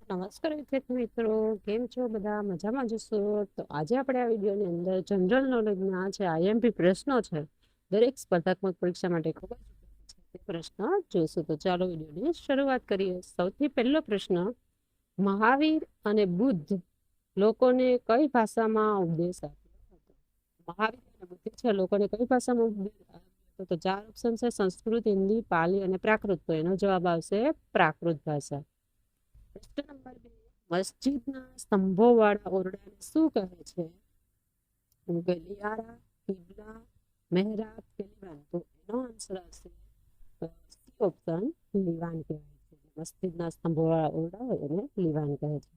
નમસ્કાર વિદ્યાર્થી મિત્રો, કેમ છો? બધા મજામાં જશો? તો આજે આપણે આ વિડીયોની અંદર જનરલ નોલેજના છે આઈએમપી પ્રશ્નો છે, દરેક સ્પર્ધાત્મક પરીક્ષા માટે ખૂબ જ ઉપયોગી છે તે પ્રશ્ન જોઈશું. તો ચાલો વિડીયોની શરૂઆત કરીએ. સૌથી પહેલો પ્રશ્ન, મહાવીર અને બુદ્ધ લોકોને કઈ ભાષામાં ઉપદેશ આપ્યો હતો? મહાવીર અને બુદ્ધ છે લોકોને કઈ ભાષામાં ઉપદેશ આપ્યો હતો? તો ચાર ઓપ્શન છે: સંસ્કૃત, હિન્દી, પાલી અને પ્રાકૃત. તો એનો જવાબ આવશે પ્રાકૃત ભાષા. પ્રશ્ન નંબર 2, મસ્જિદના સ્તંભોવાળા ઓરડાને શું કહે છે? ગલિયારા, કિબલા, મહેરાબ કે લીવાન? તો એનો આન્સર આવશે સી ઓપ્શન, લીવાન કહેવાય છે. મસ્જિદના સ્તંભોવાળા ઓરડા હોય એને લીવાન કહે છે.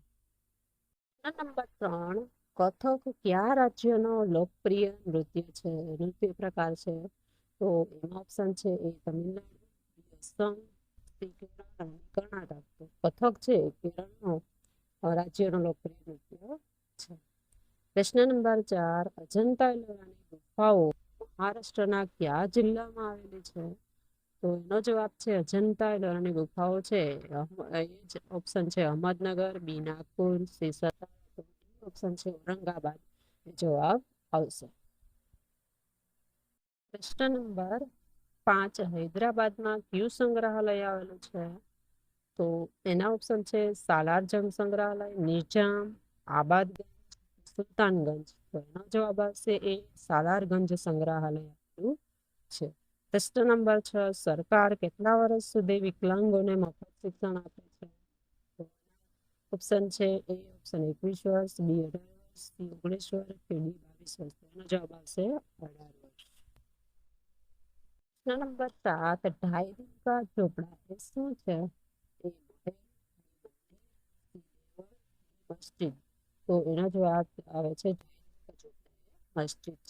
પ્રશ્ન નંબર 3, કથક કયા રાજ્યનો લોકપ્રિય નૃત્ય પ્રકાર છે? તો એનો ઓપ્શન છે એ તમિલનાડુ, અસમ, કર્ણાટક. તો કથક છે કેરળનો રાજ્યનો લોકપ્રિય નૃત્ય છે. પ્રશ્ન નંબર 4, અજંતા એલોરાની ગુફાઓ મહારાષ્ટ્રના કયા જિલ્લામાં આવેલી છે? તો એનો જવાબ છે અજંતા એલોરાની ગુફાઓ છે ઓપ્શન છે અહમદનગર, બી નાગપુર, સી સતારા. ઓપ્શન છે ઔરંગાબાદ જવાબ આવશે. પ્રશ્ન નંબર 5, હૈદરાબાદમાં કયું સંગ્રહાલય આવેલું છે? તો એના ઓપ્શન છે સાલાર જંગ સંગ્રહાલય, નિજામ, આબાદગંજ, સુલતાનગંજ. તો એનો જવાબ આવશે એ સાલારગંજ સંગ્રહાલય આવેલું છે. પ્રશ્ન નંબર 6, સરકાર કેટલા વર્ષ સુધી વિકલાંગોને મફત શિક્ષણ આપે છે? ઓપ્શન છે એ ઓપ્શન 21 વર્ષ, બી 18 વર્ષ, સી 19 વર્ષ કે ડી 22 વર્ષ. એનો જવાબ આવશે 18 વર્ષ. પ્રશ્ન નંબર 7, ઢાઈ કા ઝોપડા એ શું છે? મસ્જિદ. તો એનો જવાબ આવે છે મસ્જિદ.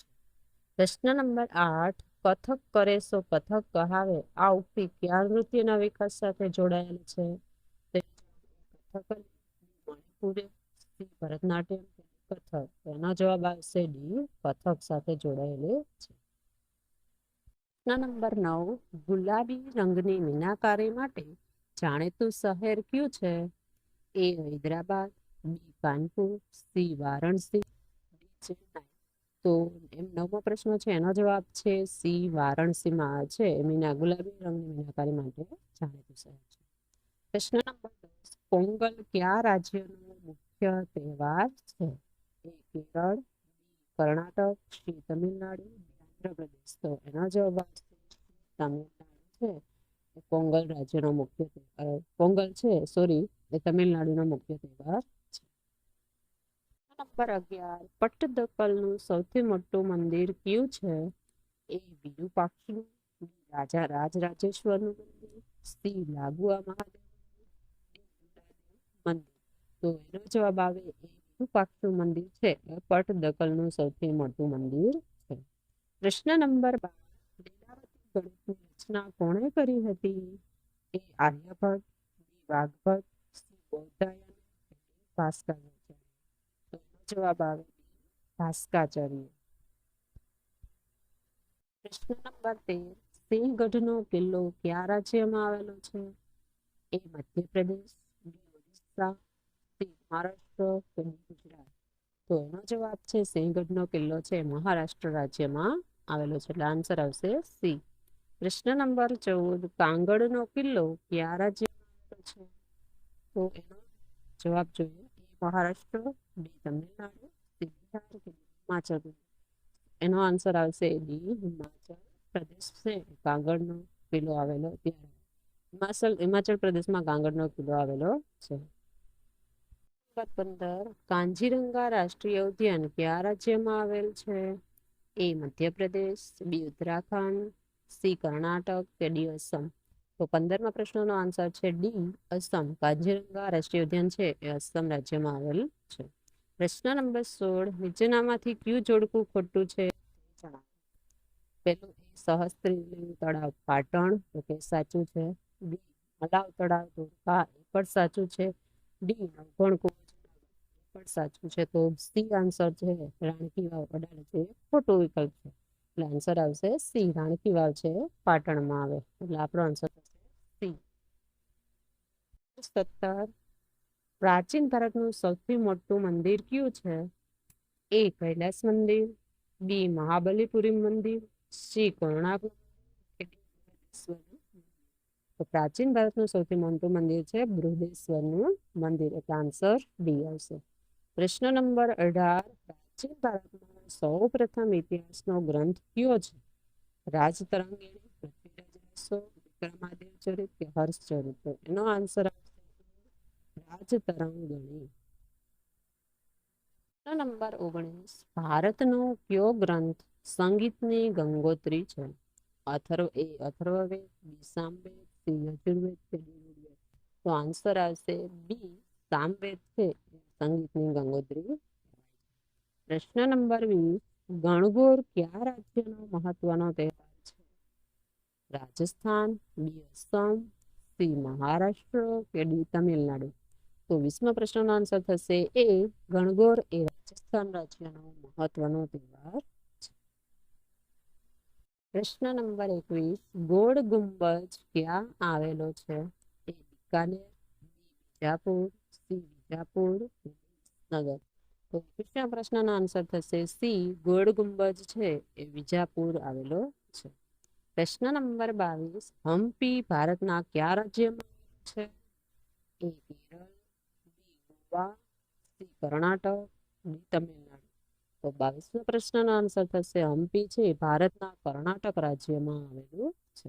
પ્રશ્ન નંબર 8, કથક કરે સો કથક કહાવે આ ઉક્તિ કયા નૃત્યના વિકાસ સાથે જોડાયેલ છે? કથકલી, મણિપુરી, ભરતનાટ્યમ, કથક. એનો જવાબ આવશે ડી, કથક સાથે જોડાયેલી છે. પ્રશ્ન નંબર 9, ગુલાબી રંગની મીનાકારી માટે જાણીતું શહેર કયું છે? એ હૈદરાબાદ, બી કાનપુર, સી વારાણસી, ડી ચેન્નાઈ. તો એમ 9મો પ્રશ્ન છે એનો જવાબ છે સી વારાણસીમાં છે ગુલાબી રંગની મીનાકારી માટે જાણીતું શહેર છે. પ્રશ્ન નંબર 10, પોંગલ કયા રાજ્યનો મુખ્ય તહેવાર છે? એ કેરળ, કર્ણાટક, સી તમિલનાડુ, આંધ્રપ્રદેશ. તો એનો જવાબ આવશે તમિલનાડુ છે પોંગલ રાજ્યનો મુખ્ય તહેવાર. પોંગલ છે સોરી એ તમિલનાડુનો મુખ્ય તહેવાર છે. નંબર 11, પટ્ટદકલનું સૌથી મોટું મંદિર કયું છે? એ વિરુપાક્ષનું, રાજા રાજરાજેશ્વરનું મંદિર, સી લાગુઆ મહાદેવ મંદિર. તો એનો જવાબ આવે એ વિરુપાક્ષનું મંદિર છે એ પટ્ટદકલનું સૌથી મોટું મંદિર છે. પ્રશ્ન નંબર 12, લીલાવતી ગણિતની રચના કોણે કરી હતી? એ આર્યભટ્ટ, બી વાઘભટ્ટ, સી બૌદ્ધાયન, ભાસ્કરાચાર્ય. તો એનો જવાબ આવે ભાસ્કરાચાર્ય. પ્રશ્ન નંબર 13, સિંહગઢનો કિલ્લો કયા રાજ્યમાં આવેલો છે? એ મધ્યપ્રદેશ, બી ઓડિશા, સી મહારાષ્ટ્ર કે ડી ગુજરાત. તો એનો જવાબ છે સિંહગઢનો કિલ્લો છે મહારાષ્ટ્ર રાજ્યમાં આવેલો છે એટલે આન્સર આવશે સી. પ્રશ્ન નંબર 14, કાંગડનો કિલ્લો કયા રાજ્યમાં આવેલો છે? તો એનો જવાબ જોઈએ એ મહારાષ્ટ્ર, બી તમિલનાડુ, સી બિહાર કે હિમાચલ પ્રદેશ. એનો આન્સર આવશે ડી હિમાચલ પ્રદેશ છે કાંગડનો કિલ્લો આવેલો ત્યાં હિમાચલ પ્રદેશમાં કાંગડનો કિલ્લો આવેલો છે. 15, કાંજીરંગા રાષ્ટ્રીય ઉદ્યાન કયા રાજ્યમાં આવેલ છે? એ મધ્યપ્રદેશ, બી ઉત્તરાખંડ, સી કર્ણાટક કે ડી અસમ. તો 15મા પ્રશ્નનો આન્સર છે ડી અસમ. કાંજીરંગા રાષ્ટ્રીય ઉદ્યાન છે એ અસમ રાજ્યમાં આવેલ છે. પ્રશ્ન નંબર 16, નીચેનામાંથી કયું જોડકું ખોટું છે? પેલું સહસ્ત્રીલિંગ તળાવ પાટણ તો કે સાચું છે, બી મલાવ તળાવ ધોળકા એ પણ સાચું છે, ડી નવઘણ કુંવર પણ સાચું છે. તો સી આન્સર છે રાણકી વાવ અડાલજ એ ખોટો વિકલ્પ છે એટલે આન્સર આવશે સી રાણકી વાવ છે પાટણમાં આવે એટલે આપણો આન્સર થશે સી. 17, પ્રાચીન ભારતનું સૌથી મોટું મંદિર કયું છે? એ કૈલાસ મંદિર, બી મહાબલીપુરમ મંદિર, સી કોણાર્ક તો પ્રાચીન ભારતનું સૌથી મોટું મંદિર છે બૃહદેશ્વરનું મંદિર, એટલે આન્સર ડી આવશે. પ્રશ્ન નંબર 18, પ્રાચીન ભારતમાં સૌ પ્રથમ ઇતિહાસનો ગ્રંથ કયો છે? રાજતરંગિણી, પૃથ્વીરાજ રાસો, વિક્રમાદિત્ય ચરિત કે હર્ષચરિત? તો એનો આન્સર આવશે રાજતરંગિણી. નંબર 19, ભારતનો કયો ગ્રંથ સંગીતની ગંગોત્રી છે? અથર્વવેદ, બી સામવેદ, સી યજુર્વેદ કે ડી ઋગ્વેદ? તો આન્સર આવશે બી સામવેદ છે સંગીતની ગંગોત્રી. પ્રશ્ન નંબર 20, ગણગોર કયા રાજ્યનો મહત્વનો તહેવાર છે? રાજસ્થાન, બી અસમ, સી મહારાષ્ટ્ર કે ડી તમિલનાડુ? તો 20મા પ્રશ્નનો આન્સર થશે એ ગણગોર એ રાજસ્થાન રાજ્યનો મહત્વનો તહેવાર છે. પ્રશ્ન નંબર 21, ગોળ ગુંબજ ક્યાં આવેલો છે? એ બીકાનેર, બી બીજાપુર, સી બીજાપુર, નગર? તો 21મા પ્રશ્નનો આન્સર થશે સી ગોળ ગુંબજ છે એ બીજાપુર આવેલો છે. પ્રશ્ન નંબર 22, હમ્પી ભારતના કયા રાજ્યમાં છે? એ કેરળ, બી ગોવા, સી કર્ણાટક, ડી તમિલનાડુ? તો 22મા પ્રશ્નનો આન્સર થશે હમ્પી છે ભારતના કર્ણાટક રાજ્યમાં આવેલું છે.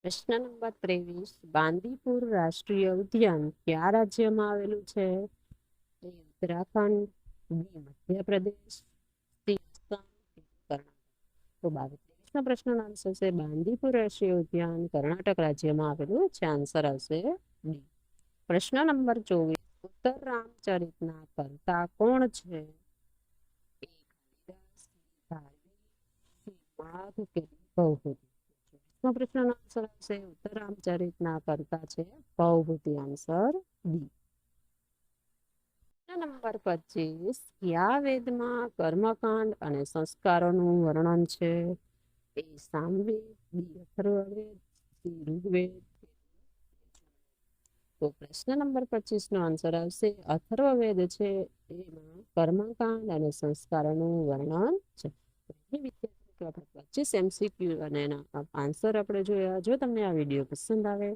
પ્રશ્ન નંબર 23, બાંદીપુર રાષ્ટ્રીય ઉદ્યાન કયા રાજ્યમાં આવેલું છે? એ ઉત્તરાખંડ, બી મધ્યપ્રદેશ, સી આસામ કે કર્ણાટક? તો 23મા પ્રશ્નનો આન્સર છે બાંદીપુર રાષ્ટ્રીય ઉદ્યાન કર્ણાટક રાજ્યમાં આવેલું છે. આન્સર આવશે ડી. પ્રશ્ન નંબર 24, ઉત્તર રામચરિતના કર્તા કોણ છે? એ કાલિદાસ, ધાર્મી, સી માઘ કે ભવભૂતિ? પ્રશ્નનો આન્સર આવશે ઉત્તર રામચરિતના કર્તા છે ભવભૂતિ. આન્સર બી. નંબર 25, કયા વેદમાં કર્મકાંડ અને સંસ્કારોનું વર્ણન છે? એ સામવેદ, બી અથર્વવેદ, સી ઋગ્વેદ? તો પ્રશ્ન નંબર 25નો આન્સર આવશે અથર્વવેદ છે એમાં કર્મકાંડ અને સંસ્કારોનું વર્ણન છે. 25 MCQ અને એના આન્સર આપણે જોયા. જો તમને આ વિડીયો પસંદ આવે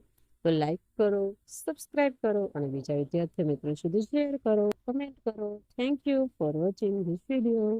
તો લાઈક કરો, સબસ્ક્રાઇબ કરો અને બીજા વિદ્યાર્થી મિત્રો સુધી શેર કરો, કમેન્ટ કરો. Thank you for watching this video.